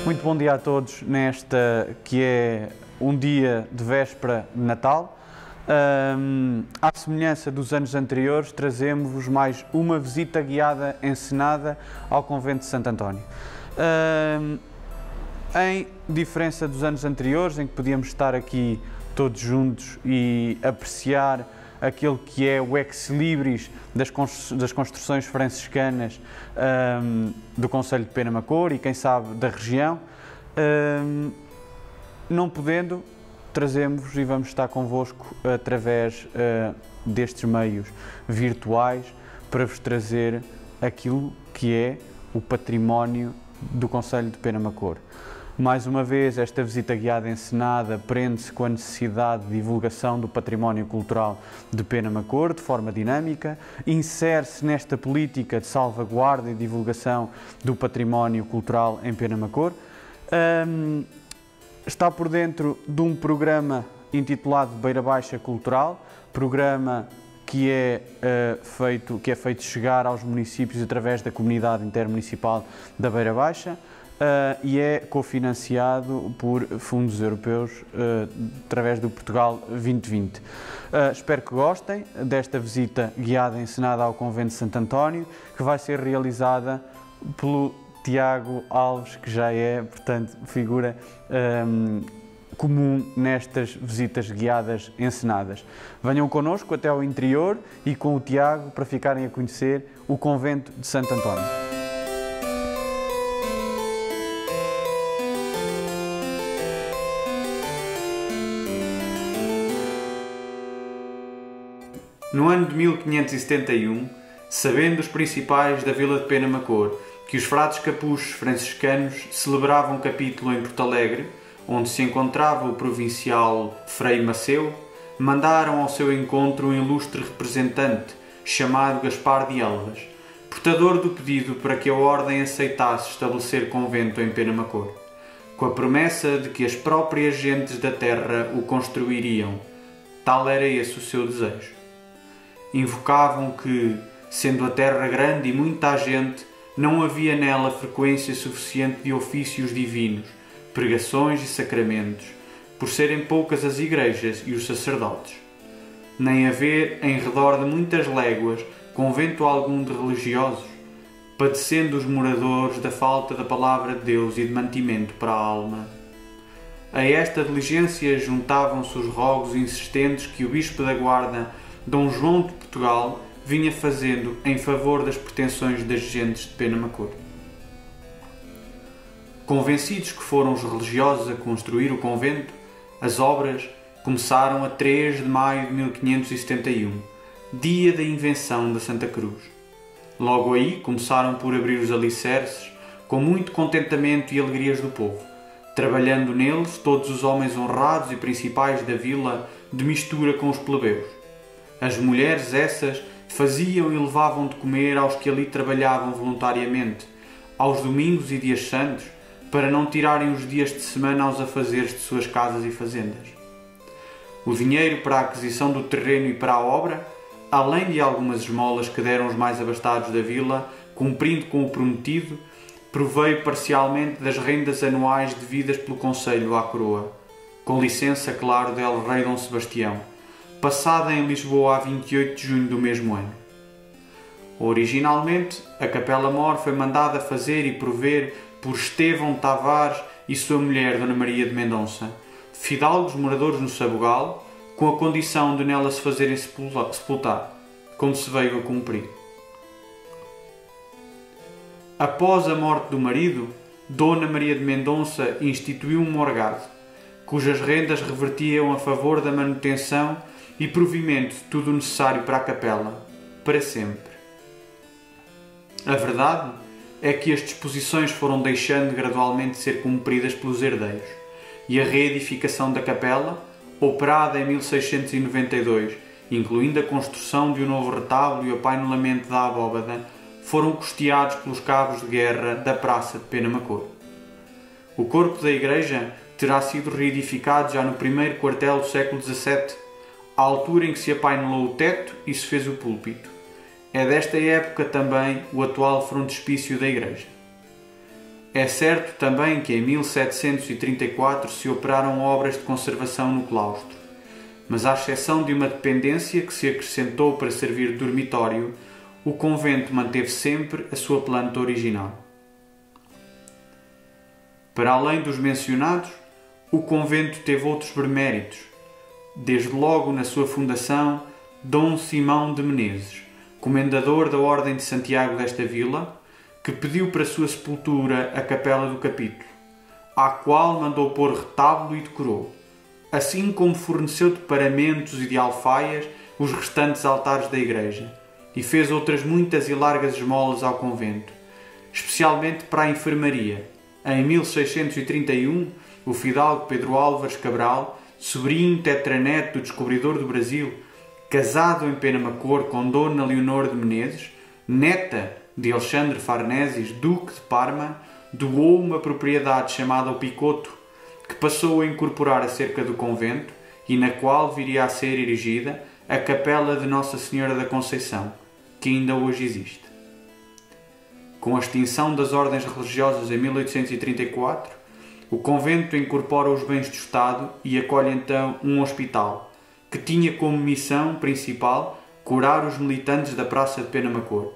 Muito bom dia a todos nesta que é um dia de véspera de Natal. À semelhança dos anos anteriores, trazemos-vos mais uma visita guiada encenada ao Convento de Santo António. Em diferença dos anos anteriores, em que podíamos estar aqui todos juntos e apreciar aquele que é o ex-libris das construções franciscanas do concelho de Penamacor e, quem sabe, da região, não podendo, trazemos e vamos estar convosco através destes meios virtuais para vos trazer aquilo que é o património do concelho de Penamacor. Mais uma vez, esta visita guiada encenada prende-se com a necessidade de divulgação do património cultural de Penamacor de forma dinâmica, insere-se nesta política de salvaguarda e divulgação do património cultural em Penamacor. Está por dentro de um programa intitulado Beira Baixa Cultural, programa que é feito chegar aos municípios através da Comunidade Intermunicipal da Beira Baixa, e é cofinanciado por fundos europeus através do Portugal 2020. Espero que gostem desta visita guiada encenada ao Convento de Santo António, que vai ser realizada pelo Tiago Alves, que já é, portanto, figura comum nestas visitas guiadas encenadas. Venham connosco até ao interior e com o Tiago para ficarem a conhecer o Convento de Santo António. No ano de 1571, sabendo os principais da vila de Penamacor que os frades capuchos franciscanos celebravam capítulo em Porto Alegre, onde se encontrava o provincial Frei Maceu, mandaram ao seu encontro um ilustre representante, chamado Gaspar de Elvas, portador do pedido para que a ordem aceitasse estabelecer convento em Penamacor, com a promessa de que as próprias gentes da terra o construiriam. Tal era esse o seu desejo. Invocavam que, sendo a terra grande e muita gente, não havia nela frequência suficiente de ofícios divinos, pregações e sacramentos, por serem poucas as igrejas e os sacerdotes, nem haver, em redor de muitas léguas, convento algum de religiosos, padecendo os moradores da falta da palavra de Deus e de mantimento para a alma. A esta diligência juntavam-se os rogos insistentes que o Bispo da Guarda, Dom João de Portugal, vinha fazendo em favor das pretensões das gentes de Penamacor. Convencidos que foram os religiosos a construir o convento, as obras começaram a 3 de maio de 1571, dia da invenção da Santa Cruz. Logo aí começaram por abrir os alicerces, com muito contentamento e alegrias do povo, trabalhando neles todos os homens honrados e principais da vila, de mistura com os plebeus. As mulheres essas faziam e levavam de comer aos que ali trabalhavam voluntariamente, aos domingos e dias santos, para não tirarem os dias de semana aos afazeres de suas casas e fazendas. O dinheiro para a aquisição do terreno e para a obra, além de algumas esmolas que deram os mais abastados da vila, cumprindo com o prometido, proveio parcialmente das rendas anuais devidas pelo Conselho à Coroa, com licença, claro, del Rei Dom Sebastião, passada em Lisboa a 28 de junho do mesmo ano. Originalmente, a Capela-Mor foi mandada fazer e prover por Estevão Tavares e sua mulher, Dona Maria de Mendonça, fidalgos moradores no Sabugal, com a condição de nela se fazerem sepultar, como se veio a cumprir. Após a morte do marido, Dona Maria de Mendonça instituiu um morgado, cujas rendas revertiam a favor da manutenção e provimento de tudo o necessário para a capela, para sempre. A verdade é que as disposições foram deixando gradualmente de ser cumpridas pelos herdeiros, e a reedificação da capela, operada em 1692, incluindo a construção de um novo retábulo e o apainelamento da abóbada, foram custeados pelos cabos de guerra da Praça de Penamacor. O corpo da igreja terá sido reedificado já no primeiro quartel do século XVII, à altura em que se apainelou o teto e se fez o púlpito. É desta época também o atual frontispício da igreja. É certo também que em 1734 se operaram obras de conservação no claustro, mas à exceção de uma dependência que se acrescentou para servir de dormitório, o convento manteve sempre a sua planta original. Para além dos mencionados, o convento teve outros beneméritos, desde logo na sua fundação, Dom Simão de Menezes, comendador da Ordem de Santiago desta vila, que pediu para sua sepultura a capela do capítulo, à qual mandou pôr retábulo e decorou, assim como forneceu de paramentos e de alfaias os restantes altares da igreja, e fez outras muitas e largas esmolas ao convento, especialmente para a enfermaria. Em 1631, o fidalgo Pedro Álvares Cabral, sobrinho tetraneto do descobridor do Brasil, casado em Penamacor com Dona Leonor de Menezes, neta de Alexandre Farnésis, duque de Parma, doou uma propriedade chamada o Picoto, que passou a incorporar a cerca do convento e na qual viria a ser erigida a capela de Nossa Senhora da Conceição, que ainda hoje existe. Com a extinção das ordens religiosas em 1834, o convento incorpora os bens do Estado e acolhe então um hospital, que tinha como missão principal curar os militantes da Praça de Penamacor.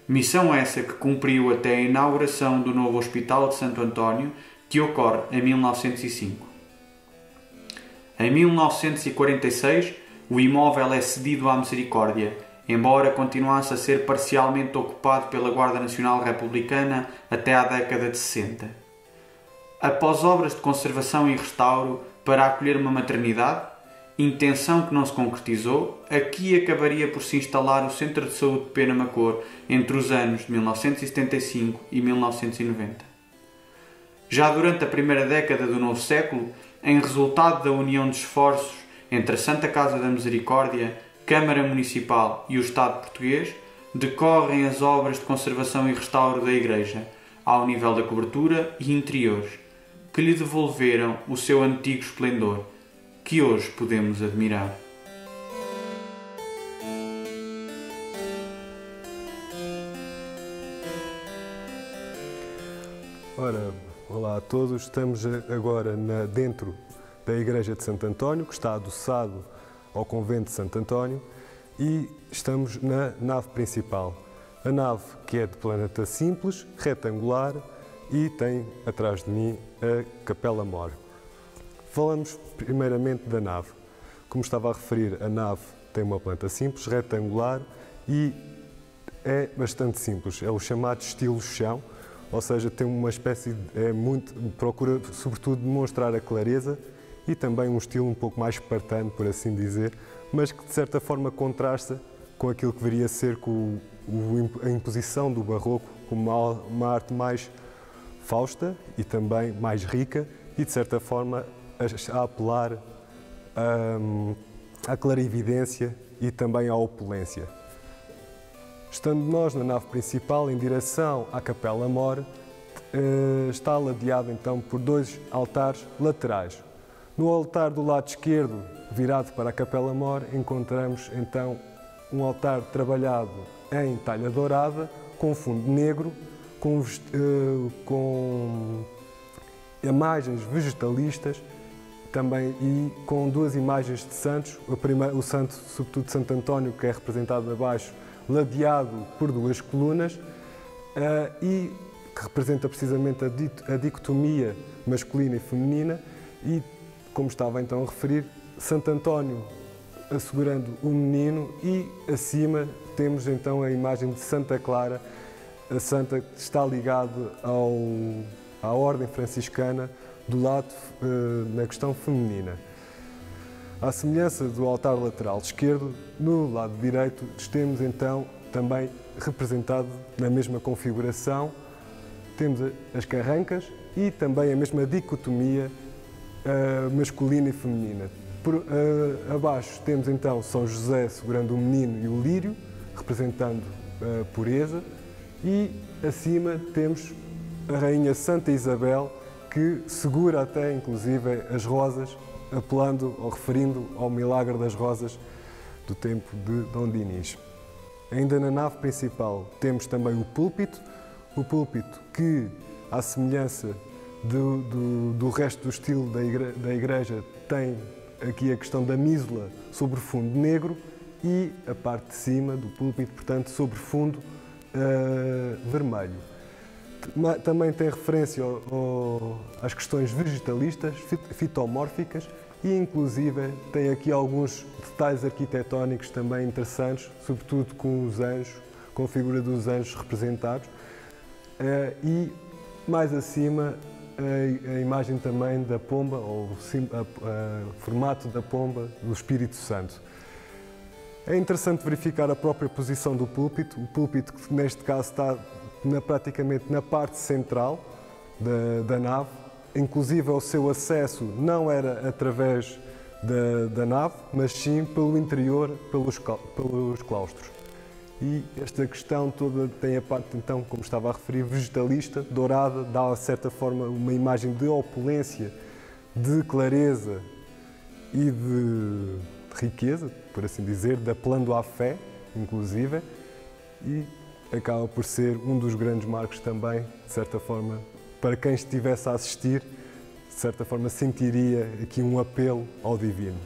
Missão essa que cumpriu até a inauguração do novo Hospital de Santo António, que ocorre em 1905. Em 1946, o imóvel é cedido à Misericórdia, embora continuasse a ser parcialmente ocupado pela Guarda Nacional Republicana até à década de 60. Após obras de conservação e restauro para acolher uma maternidade, intenção que não se concretizou, aqui acabaria por se instalar o Centro de Saúde de Penamacor entre os anos de 1975 e 1990. Já durante a primeira década do novo século, em resultado da união de esforços entre a Santa Casa da Misericórdia, Câmara Municipal e o Estado português, decorrem as obras de conservação e restauro da Igreja, ao nível da cobertura e interiores, que lhe devolveram o seu antigo esplendor, que hoje podemos admirar. Ora, olá a todos. Estamos agora dentro da Igreja de Santo António, que está adoçado ao Convento de Santo António, e estamos na nave principal. A nave que é de planta simples, retangular, e tem atrás de mim a Capela Mor. Falamos primeiramente da nave. Como estava a referir, a nave tem uma planta simples, retangular, e é bastante simples. É o chamado estilo chão, ou seja, tem uma espécie procura sobretudo demonstrar a clareza e também um estilo um pouco mais espartano, por assim dizer, mas que de certa forma contrasta com aquilo que viria a ser a imposição do barroco como uma arte mais fausta e também mais rica e de certa forma a apelar à clarividência e também à opulência. Estando nós na nave principal, em direção à Capela Mor, está ladeado então por dois altares laterais. No altar do lado esquerdo, virado para a Capela Mor, encontramos então um altar trabalhado em talha dourada, com fundo negro, com imagens vegetalistas também e com duas imagens de santos. O santo, sobretudo de Santo António, que é representado abaixo, ladeado por duas colunas e que representa precisamente a dicotomia masculina e feminina e, como estava então a referir, Santo António assegurando o menino e acima temos então a imagem de Santa Clara, a santa que está ligada à Ordem Franciscana do lado na questão feminina. À semelhança do altar lateral esquerdo, no lado direito temos então também representado na mesma configuração, temos as carrancas e também a mesma dicotomia masculina e feminina. Abaixo temos então São José segurando o menino e o lírio, representando a pureza, e acima temos a Rainha Santa Isabel, que segura até inclusive as rosas, apelando ou referindo ao milagre das rosas do tempo de Dom Dinis. Ainda na nave principal temos também o púlpito que à semelhança do resto do estilo da igreja, tem aqui a questão da mísula sobre fundo negro e a parte de cima do púlpito, portanto, sobre fundo vermelho. Também tem referência às questões vegetalistas, fitomórficas e, inclusive, tem aqui alguns detalhes arquitetónicos também interessantes, sobretudo com os anjos, com a figura dos anjos representados. E, mais acima, a imagem também da pomba, ou o formato da pomba do Espírito Santo. É interessante verificar a própria posição do púlpito. O púlpito, que neste caso está praticamente na parte central da nave, inclusive o seu acesso não era através da nave, mas sim pelo interior, pelos claustros. E esta questão toda tem a parte, então, como estava a referir, vegetalista, dourada, dá, de certa forma, uma imagem de opulência, de clareza e de riqueza, por assim dizer, apelando à fé, inclusive, e acaba por ser um dos grandes marcos também, de certa forma, para quem estivesse a assistir, de certa forma sentiria aqui um apelo ao divino.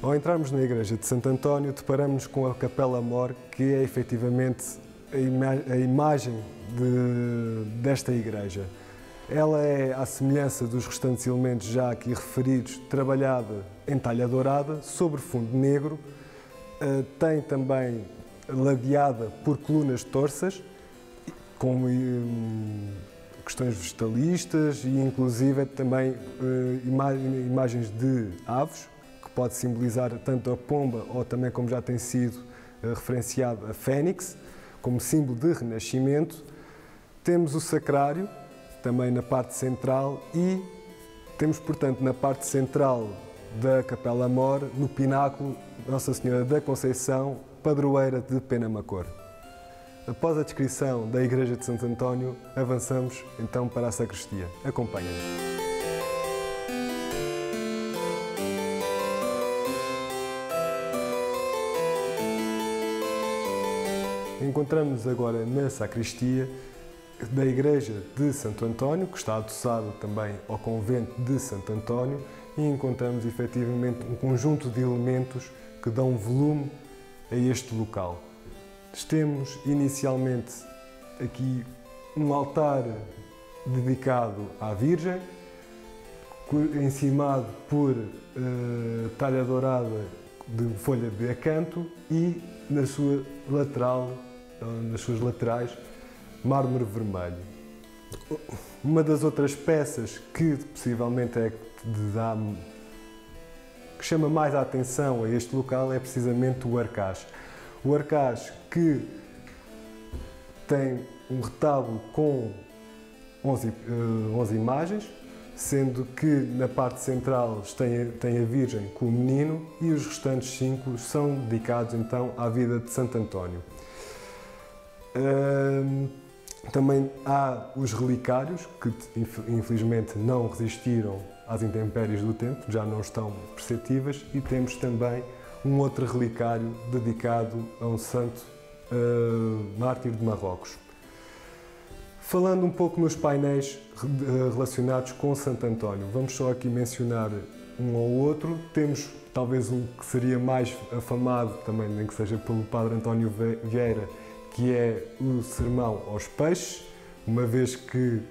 Ao entrarmos na igreja de Santo António, deparamos com a Capela Mor, que é efetivamente a imagem desta igreja. Ela é, à semelhança dos restantes elementos já aqui referidos, trabalhada em talha dourada, sobre fundo negro, tem também ladeada por colunas torças, com questões vegetalistas e inclusive também imagens de aves, que pode simbolizar tanto a pomba ou também, como já tem sido referenciado, a fênix, como símbolo de renascimento. Temos o sacrário, também na parte central, e temos, portanto, na parte central da Capela Mor, no pináculo, Nossa Senhora da Conceição, padroeira de Penamacor. Após a descrição da Igreja de Santo António, avançamos então para a sacristia. Acompanhem-nos. Encontramos-nos agora na sacristia da Igreja de Santo António, que está adoçada também ao convento de Santo António, e encontramos efetivamente um conjunto de elementos que dão volume a este local. Temos inicialmente aqui um altar dedicado à Virgem, encimado por talha dourada de folha de acanto e na sua lateral, nas suas laterais, mármore vermelho. Uma das outras peças que possivelmente é que chama mais a atenção a este local é precisamente o arcaz. O arcaz que tem um retábulo com 11 imagens, sendo que na parte central tem a Virgem com o menino e os restantes 5 são dedicados então à vida de Santo António. Também há os relicários, que infelizmente não resistiram às intempéries do tempo, já não estão perceptíveis, e temos também um outro relicário dedicado a um santo mártir de Marrocos. Falando um pouco nos painéis relacionados com Santo António, vamos só aqui mencionar um ou outro. Temos talvez um que seria mais afamado, também nem que seja pelo Padre António Vieira, que é o Sermão aos Peixes, uma vez que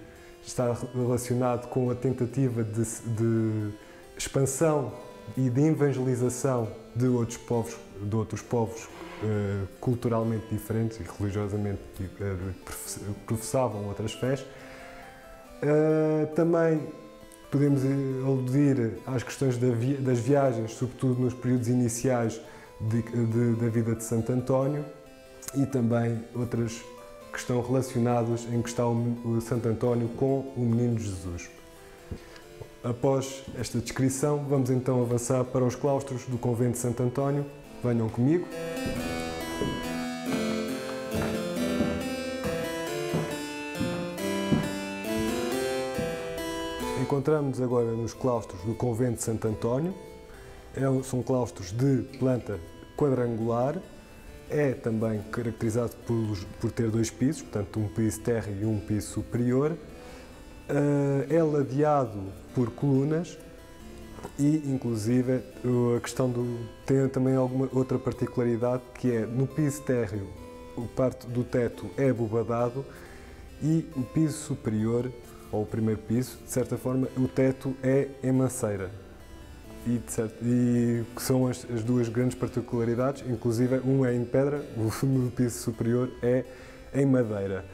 está relacionado com a tentativa de expansão e de evangelização de outros povos culturalmente diferentes e religiosamente professavam outras fés. Também podemos aludir às questões das viagens, sobretudo nos períodos iniciais da vida de Santo António, e também outras que estão relacionadas em que está o Santo António com o Menino Jesus. Após esta descrição, vamos então avançar para os claustros do convento de Santo António. Venham comigo. Encontramos-nos agora nos claustros do convento de Santo António. São claustros de planta quadrangular, é também caracterizado por ter dois pisos, portanto um piso térreo e um piso superior. É ladeado por colunas e, inclusive, a questão tem também alguma outra particularidade, que é no piso térreo, a parte do teto é abobadado e o piso superior, ou o primeiro piso, de certa forma, o teto é em maceira. E que são as duas grandes particularidades, inclusive um é em pedra, o piso superior é em madeira.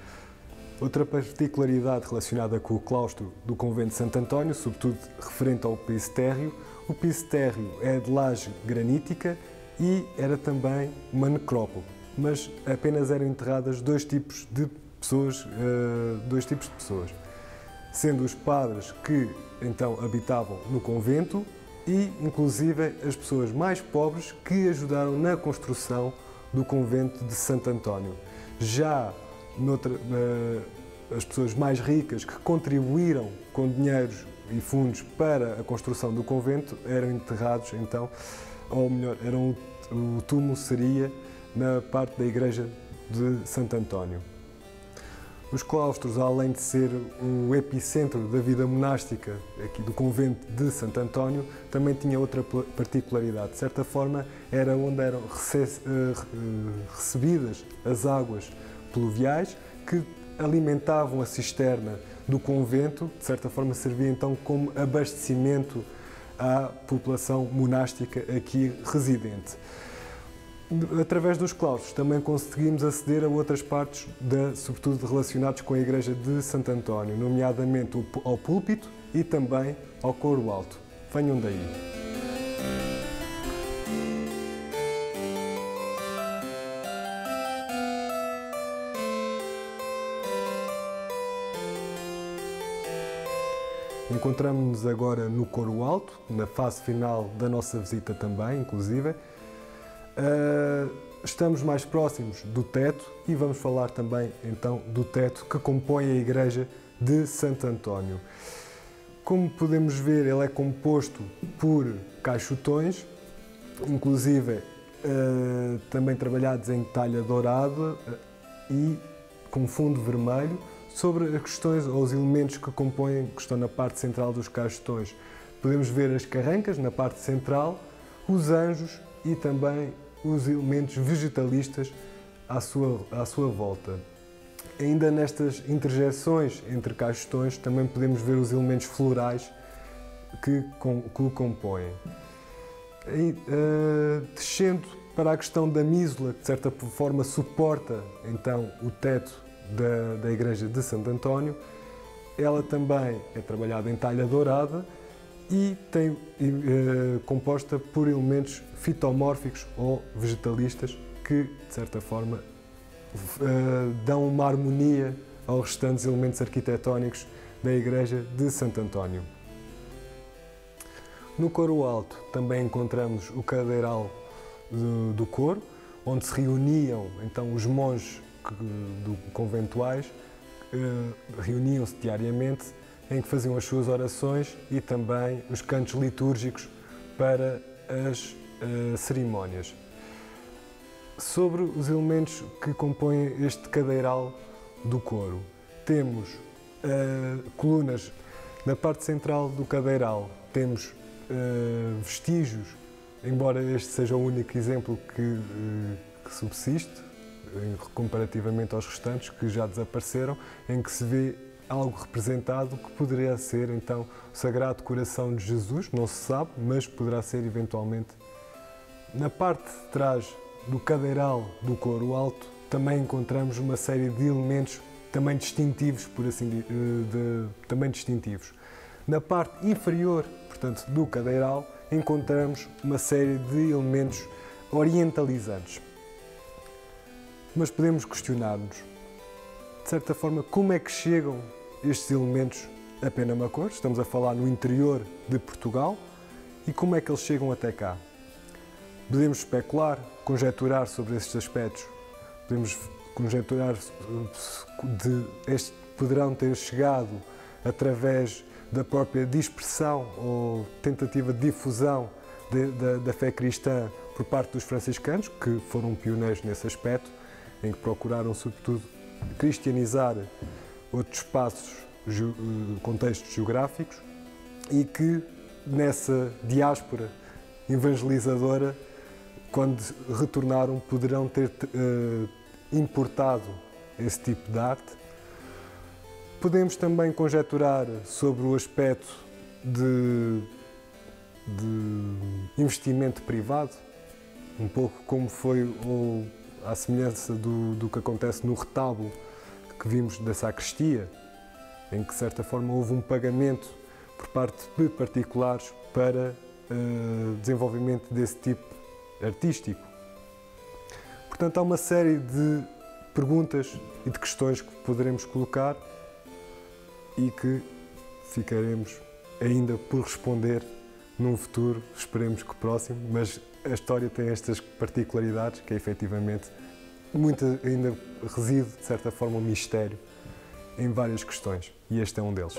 Outra particularidade relacionada com o claustro do convento de Santo António, sobretudo referente ao piso térreo, o piso térreo é de laje granítica e era também uma necrópole, mas apenas eram enterradas dois tipos de pessoas, sendo os padres que então habitavam no convento e, inclusive, as pessoas mais pobres que ajudaram na construção do convento de Santo António. Já as pessoas mais ricas que contribuíram com dinheiros e fundos para a construção do convento eram enterrados, então, ou melhor, o túmulo seria na parte da igreja de Santo António. Os claustros, além de ser o epicentro da vida monástica aqui do convento de Santo António, também tinha outra particularidade. De certa forma, era onde eram recebidas as águas pluviais que alimentavam a cisterna do convento, de certa forma servia então como abastecimento à população monástica aqui residente. Através dos claustros também conseguimos aceder a outras partes, sobretudo relacionadas com a igreja de Santo António, nomeadamente ao púlpito e também ao coro alto. Venham daí. Encontramos-nos agora no coro alto, na fase final da nossa visita também, inclusive. Estamos mais próximos do teto e vamos falar também então do teto que compõe a igreja de Santo António. Como podemos ver, ele é composto por caixotões, inclusive também trabalhados em talha dourada e com fundo vermelho, sobre as questões ou os elementos que compõem, que estão na parte central dos caixotões. Podemos ver as carrancas na parte central, os anjos e também os elementos vegetalistas à sua volta. Ainda nestas interjeções entre caixotões também podemos ver os elementos florais que o compõem. Descendo para a questão da mísula, que de certa forma suporta então o teto da igreja de Santo António, ela também é trabalhada em talha dourada e composta por elementos fitomórficos ou vegetalistas que, de certa forma, dão uma harmonia aos restantes elementos arquitetónicos da igreja de Santo António. No coro alto também encontramos o cadeiral do coro, onde se reuniam então os monges conventuais, reuniam-se diariamente, em que faziam as suas orações e também os cantos litúrgicos para as cerimónias. Sobre os elementos que compõem este cadeiral do coro, temos colunas. Na parte central do cadeiral temos vestígios, embora este seja o único exemplo que subsiste, comparativamente aos restantes que já desapareceram, em que se vê algo representado que poderia ser então o Sagrado Coração de Jesus, não se sabe, mas poderá ser eventualmente. Na parte de trás do cadeiral do coro alto também encontramos uma série de elementos também distintivos, por assim também distintivos. Na parte inferior, portanto, do cadeiral, encontramos uma série de elementos orientalizantes. Mas podemos questionar-nos, de certa forma, como é que chegam estes elementos a Penamacor? Estamos a falar no interior de Portugal, e como é que eles chegam até cá? Podemos especular, conjecturar sobre estes aspectos. Podemos conjecturar estes poderão ter chegado através da própria dispersão ou tentativa de difusão da fé cristã por parte dos franciscanos, que foram pioneiros nesse aspecto, em que procuraram, sobretudo, cristianizar outros espaços, contextos geográficos, e que nessa diáspora evangelizadora, quando retornaram, poderão ter importado esse tipo de arte. Podemos também conjecturar sobre o aspecto de investimento privado, um pouco como foi à semelhança do que acontece no retábulo que vimos da sacristia, em que de certa forma houve um pagamento por parte de particulares para desenvolvimento desse tipo artístico. Portanto, há uma série de perguntas e de questões que poderemos colocar e que ficaremos ainda por responder num futuro, esperemos que próximo, mas a história tem estas particularidades que é efetivamente muito ainda reside, de certa forma, um mistério em várias questões, e este é um deles.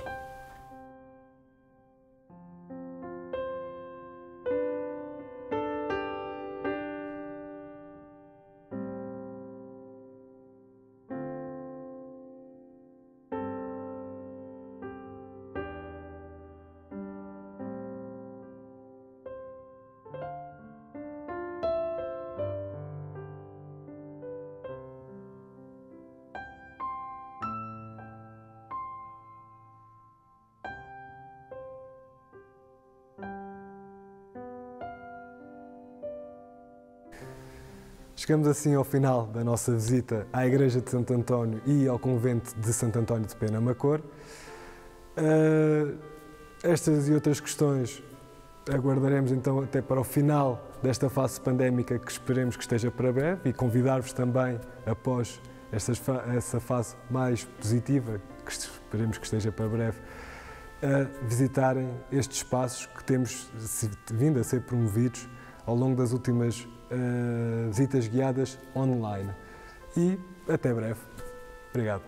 Chegamos assim ao final da nossa visita à Igreja de Santo António e ao Convento de Santo António de Penamacor. Estas e outras questões aguardaremos então até para o final desta fase pandémica, que esperemos que esteja para breve, e convidar-vos também, após essa fase mais positiva, que esperemos que esteja para breve, a visitarem estes espaços que temos vindo a ser promovidos ao longo das últimas visitas guiadas online. E até breve. Obrigado.